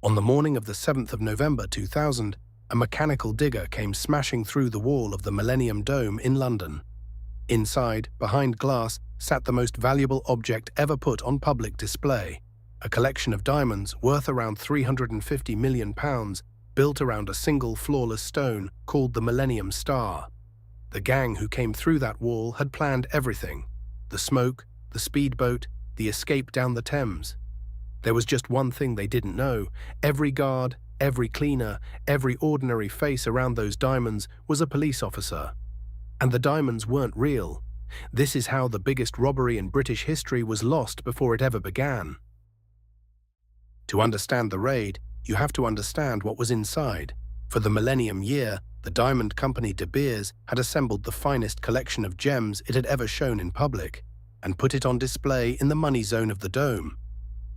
On the morning of the 7th of November 2000, a mechanical digger came smashing through the wall of the Millennium Dome in London. Inside, behind glass, sat the most valuable object ever put on public display, a collection of diamonds worth around £350 million, built around a single flawless stone called the Millennium Star. The gang who came through that wall had planned everything: the smoke, the speedboat, the escape down the Thames. There was just one thing they didn't know. Every guard, every cleaner, every ordinary face around those diamonds was a police officer. And the diamonds weren't real. This is how the biggest robbery in British history was lost before it ever began. To understand the raid, you have to understand what was inside. For the Millennium Year, the diamond company De Beers had assembled the finest collection of gems it had ever shown in public, and put it on display in the money zone of the dome.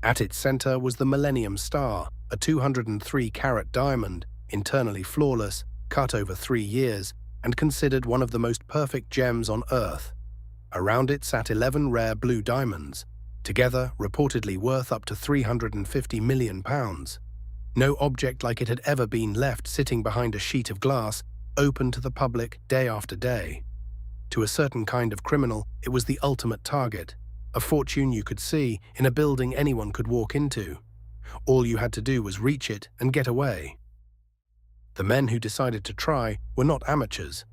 At its center was the Millennium Star, a 203-carat diamond, internally flawless, cut over 3 years, and considered one of the most perfect gems on Earth. Around it sat 11 rare blue diamonds, together reportedly worth up to £350 million. No object like it had ever been left sitting behind a sheet of glass, open to the public day after day. To a certain kind of criminal, it was the ultimate target, a fortune you could see in a building anyone could walk into. All you had to do was reach it and get away. The men who decided to try were not amateurs.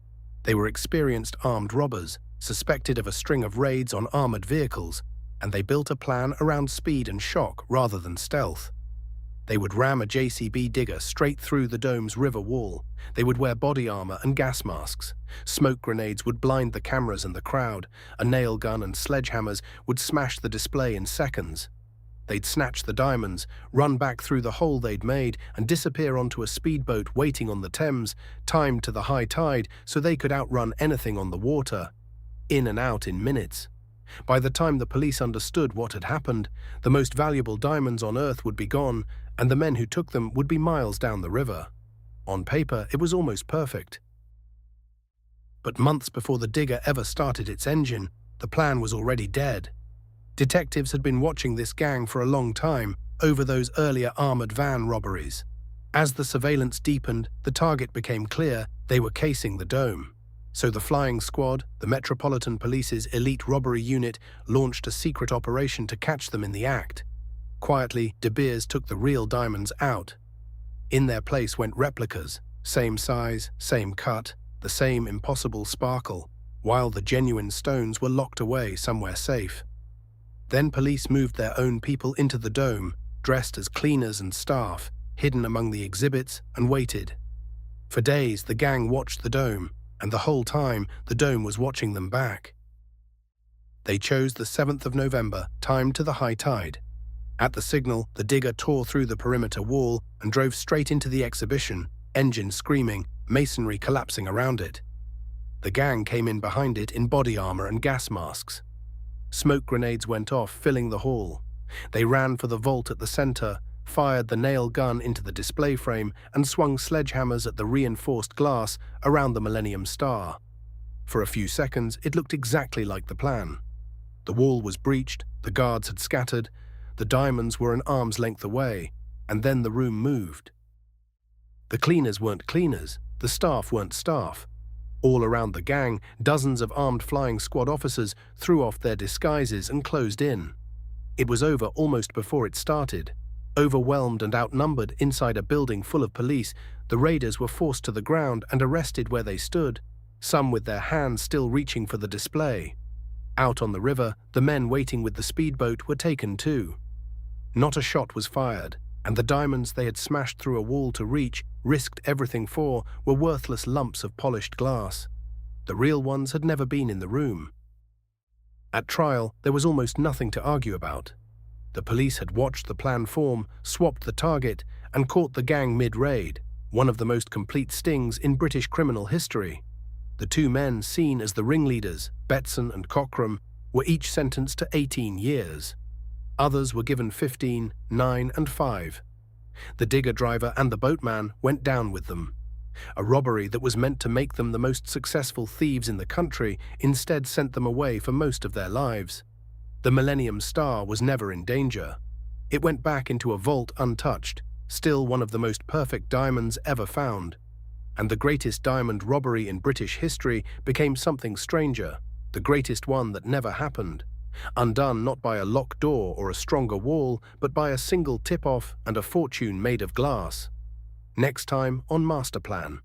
They were experienced armed robbers, suspected of a string of raids on armored vehicles, and they built a plan around speed and shock rather than stealth. They would ram a JCB digger straight through the dome's river wall. They would wear body armor and gas masks. Smoke grenades would blind the cameras and the crowd. A nail gun and sledgehammers would smash the display in seconds. They'd snatch the diamonds, run back through the hole they'd made, and disappear onto a speedboat waiting on the Thames, timed to the high tide so they could outrun anything on the water. In and out in minutes. By the time the police understood what had happened, the most valuable diamonds on Earth would be gone, and the men who took them would be miles down the river. On paper, it was almost perfect. But months before the digger ever started its engine, the plan was already dead. Detectives had been watching this gang for a long time, over those earlier armored van robberies. As the surveillance deepened, the target became clear: they were casing the dome. So the flying squad, the Metropolitan Police's elite robbery unit, launched a secret operation to catch them in the act. Quietly, De Beers took the real diamonds out. In their place went replicas, same size, same cut, the same impossible sparkle, while the genuine stones were locked away somewhere safe. Then police moved their own people into the dome, dressed as cleaners and staff, hidden among the exhibits, and waited. For days, the gang watched the dome, and the whole time, the dome was watching them back. They chose the 7th of November, timed to the high tide. At the signal, the digger tore through the perimeter wall and drove straight into the exhibition, engine screaming, masonry collapsing around it. The gang came in behind it in body armor and gas masks. Smoke grenades went off, filling the hall. They ran for the vault at the center, fired the nail gun into the display frame, and swung sledgehammers at the reinforced glass around the Millennium Star. For a few seconds, it looked exactly like the plan. The wall was breached, the guards had scattered, the diamonds were an arm's length away, and then the room moved. The cleaners weren't cleaners, the staff weren't staff. All around the gang, dozens of armed flying squad officers threw off their disguises and closed in. It was over almost before it started. Overwhelmed and outnumbered inside a building full of police, the raiders were forced to the ground and arrested where they stood, some with their hands still reaching for the display. Out on the river, the men waiting with the speedboat were taken too. Not a shot was fired, and the diamonds they had smashed through a wall to reach, risked everything for, were worthless lumps of polished glass. The real ones had never been in the room. At trial, there was almost nothing to argue about. The police had watched the plan form, swapped the target, and caught the gang mid-raid, one of the most complete stings in British criminal history. The two men seen as the ringleaders, Betson and Cockram, were each sentenced to 18 years. Others were given 15, 9, and 5. The digger driver and the boatman went down with them. A robbery that was meant to make them the most successful thieves in the country instead sent them away for most of their lives. The Millennium Star was never in danger. It went back into a vault untouched, still one of the most perfect diamonds ever found. And the greatest diamond robbery in British history became something stranger, the greatest one that never happened. Undone not by a locked door or a stronger wall, but by a single tip-off and a fortune made of glass. Next time on Masterplan.